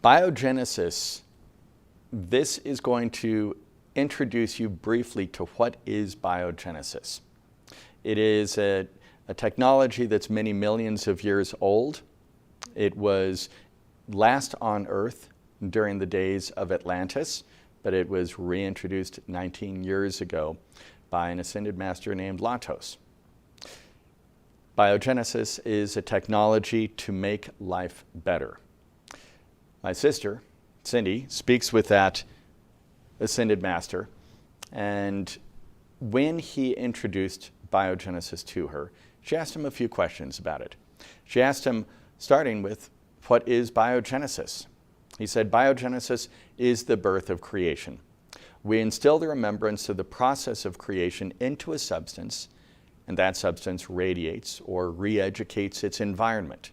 BioGenesis, this is going to introduce you briefly to what is BioGenesis. It is a technology that's many millions of years old. It was last on Earth during the days of Atlantis, but it was reintroduced 19 years ago by an ascended master named Lantos. BioGenesis is a technology to make life better. My sister, Cindy, speaks with that ascended master, and when he introduced BioGenesis to her, she asked him a few questions about it. She asked him, starting with, what is biogenesis? He said, biogenesis is the birth of creation. We instill the remembrance of the process of creation into a substance, and that substance radiates or re-educates its environment.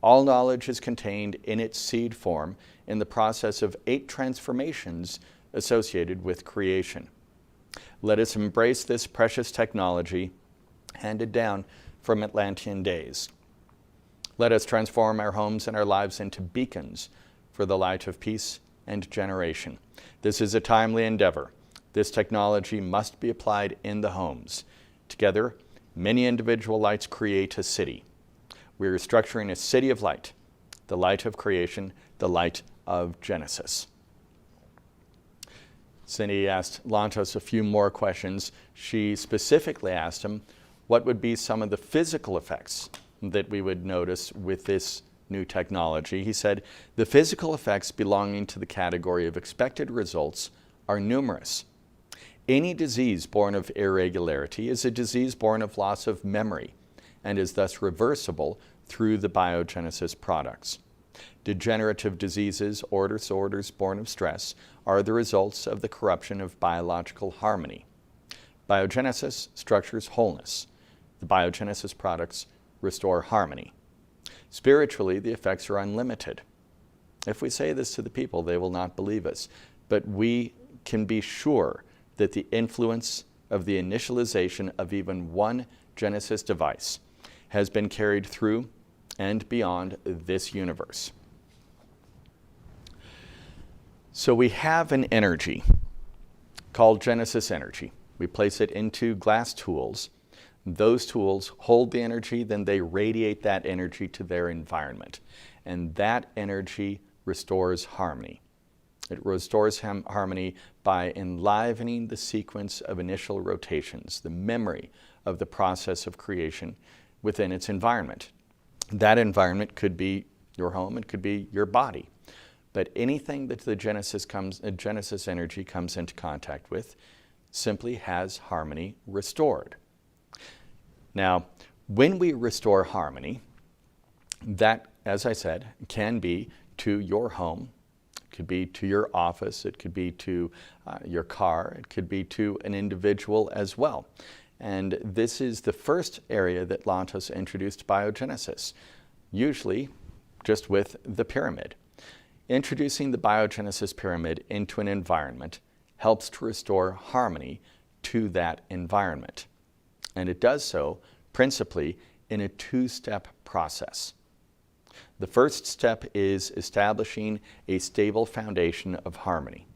All knowledge is contained in its seed form in the process of 8 transformations associated with creation. Let us embrace this precious technology handed down from Atlantean days. Let us transform our homes and our lives into beacons for the light of peace and generation. This is a timely endeavor. This technology must be applied in the homes. Together, many individual lights create a city. We are structuring a city of light, the light of creation, the light of Genesis. Cindy asked Lantos a few more questions. She specifically asked him what would be some of the physical effects that we would notice with this new technology. He said, the physical effects belonging to the category of expected results are numerous. Any disease born of irregularity is a disease born of loss of memory and is thus reversible through the BioGenesis products. Degenerative diseases or disorders born of stress are the results of the corruption of biological harmony. BioGenesis structures wholeness. The BioGenesis products restore harmony. Spiritually, the effects are unlimited. If we say this to the people, they will not believe us. But we can be sure that the influence of the initialization of even one Genesis device has been carried through and beyond this universe. So we have an energy called Genesis energy. We place it into glass tools. Those tools hold the energy, then they radiate that energy to their environment. And that energy restores harmony. It restores harmony by enlivening the sequence of initial rotations, the memory of the process of creation within its environment. That environment could be your home, it could be your body. But anything that the Genesis energy comes into contact with simply has harmony restored. Now, when we restore harmony, that, as I said, can be to your home, it could be to your office, it could be to your car, it could be to an individual as well. And this is the first area that Lantos introduced biogenesis, usually just with the pyramid. Introducing the biogenesis pyramid into an environment helps to restore harmony to that environment. And it does so principally in a 2-step process. The first step is establishing a stable foundation of harmony.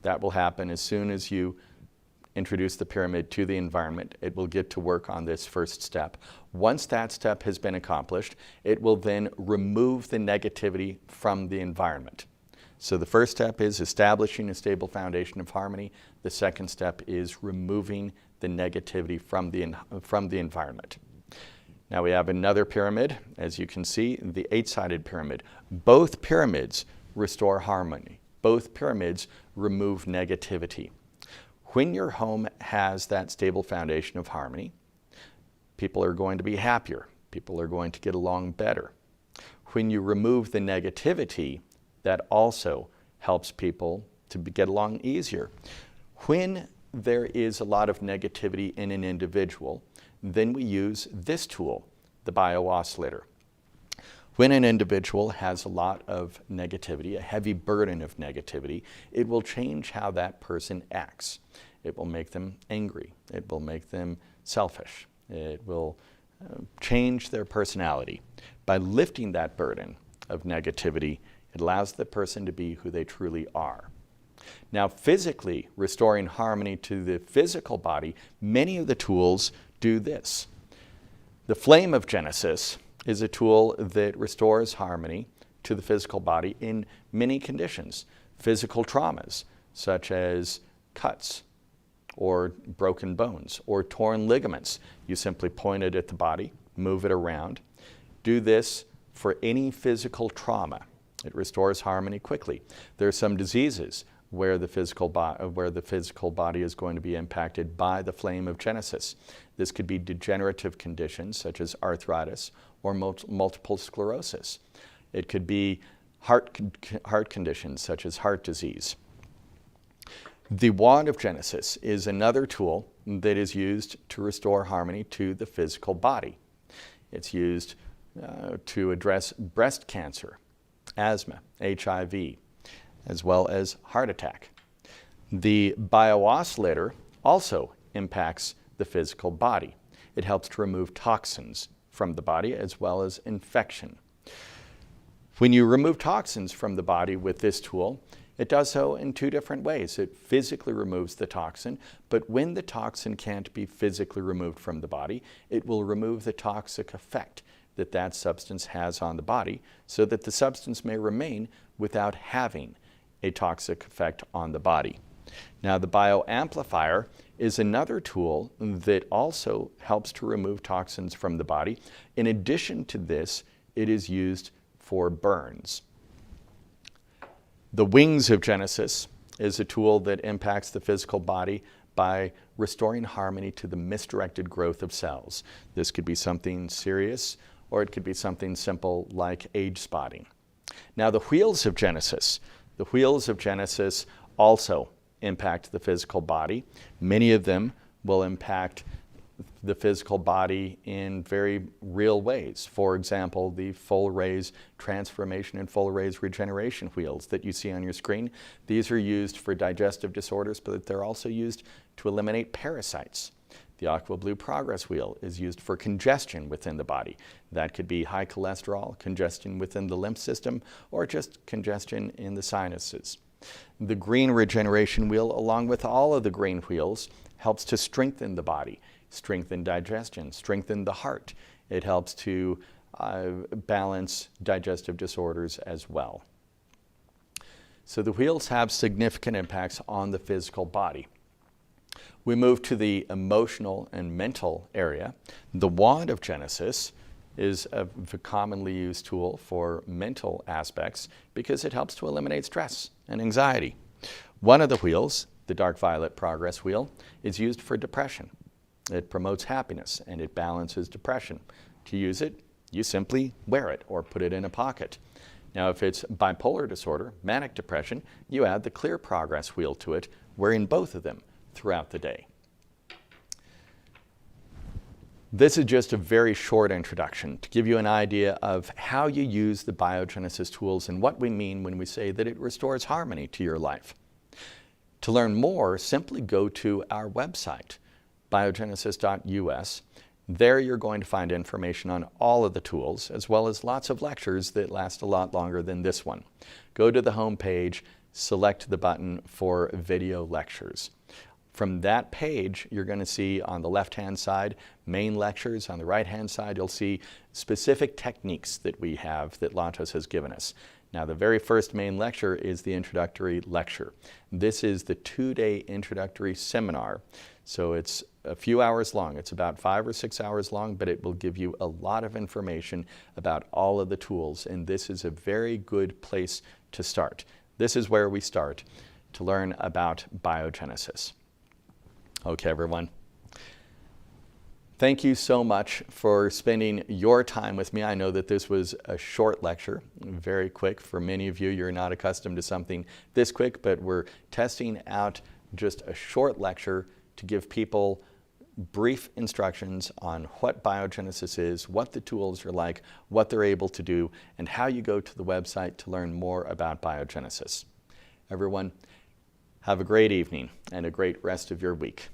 That will happen as soon as you introduce the pyramid to the environment. It will get to work on this first step. Once that step has been accomplished, it will then remove the negativity from the environment. So the first step is establishing a stable foundation of harmony. The second step is removing the negativity from the environment. Now we have another pyramid, as you can see, the 8-sided pyramid. Both pyramids restore harmony. Both pyramids remove negativity. When your home has that stable foundation of harmony, people are going to be happier. People are going to get along better. When you remove the negativity, that also helps people to get along easier. When there is a lot of negativity in an individual, then we use this tool, the bio-oscillator. When an individual has a lot of negativity, a heavy burden of negativity, it will change how that person acts. It will make them angry. It will make them selfish. It will change their personality. By lifting that burden of negativity It allows the person to be who they truly are. Now, physically restoring harmony to the physical body, many of the tools do this. The flame of Genesis is a tool that restores harmony to the physical body in many conditions. Physical traumas, such as cuts or broken bones or torn ligaments. You simply point it at the body, move it around. Do this for any physical trauma. It restores harmony quickly. There are some diseases where the physical body is going to be impacted by the flame of Genesis. This could be degenerative conditions such as arthritis or multiple sclerosis. It could be heart conditions such as heart disease. The wand of Genesis is another tool that is used to restore harmony to the physical body. It's used to address breast cancer, asthma, HIV, as well as heart attack. The biooscillator also impacts the physical body. It helps to remove toxins from the body as well as infection. When you remove toxins from the body with this tool, it does so in two different ways. It physically removes the toxin, but when the toxin can't be physically removed from the body, it will remove the toxic effect that that substance has on the body so that the substance may remain without having a toxic effect on the body. Now, the bioamplifier is another tool that also helps to remove toxins from the body. In addition to this, it is used for burns. The wings of Genesis is a tool that impacts the physical body by restoring harmony to the misdirected growth of cells. This could be something serious, or it could be something simple like age spotting. Now, the wheels of Genesis. The wheels of Genesis also impact the physical body. Many of them will impact the physical body in very real ways. For example, the full raise transformation and full raise regeneration wheels that you see on your screen. These are used for digestive disorders, but they're also used to eliminate parasites. The Aqua Blue Progress Wheel is used for congestion within the body. That could be high cholesterol, congestion within the lymph system, or just congestion in the sinuses. The Green Regeneration Wheel, along with all of the green wheels, helps to strengthen the body, strengthen digestion, strengthen the heart. It helps to balance digestive disorders as well. So the wheels have significant impacts on the physical body. We move to the emotional and mental area. The wand of Genesis is a commonly used tool for mental aspects because it helps to eliminate stress and anxiety. One of the wheels, the Dark Violet Progress Wheel, is used for depression. It promotes happiness and it balances depression. To use it, you simply wear it or put it in a pocket. Now, if it's bipolar disorder, manic depression, you add the Clear Progress Wheel to it, wearing both of them throughout the day. This is just a very short introduction to give you an idea of how you use the BioGenesis tools and what we mean when we say that it restores harmony to your life. To learn more, simply go to our website, biogenesis.us. There you're going to find information on all of the tools, as well as lots of lectures that last a lot longer than this one. Go to the home page, select the button for video lectures. From that page, you're going to see on the left-hand side, main lectures. On the right-hand side, you'll see specific techniques that we have that Lantos has given us. Now, the very first main lecture is the introductory lecture. This is the 2-day introductory seminar. So it's a few hours long. It's about 5 or 6 hours long, but it will give you a lot of information about all of the tools. And this is a very good place to start. This is where we start to learn about BioGenesis. Okay, everyone. Thank you so much for spending your time with me. I know that this was a short lecture, very quick. For many of you, you're not accustomed to something this quick, but we're testing out just a short lecture to give people brief instructions on what BioGenesis is, what the tools are like, what they're able to do, and how you go to the website to learn more about BioGenesis. Everyone, have a great evening and a great rest of your week.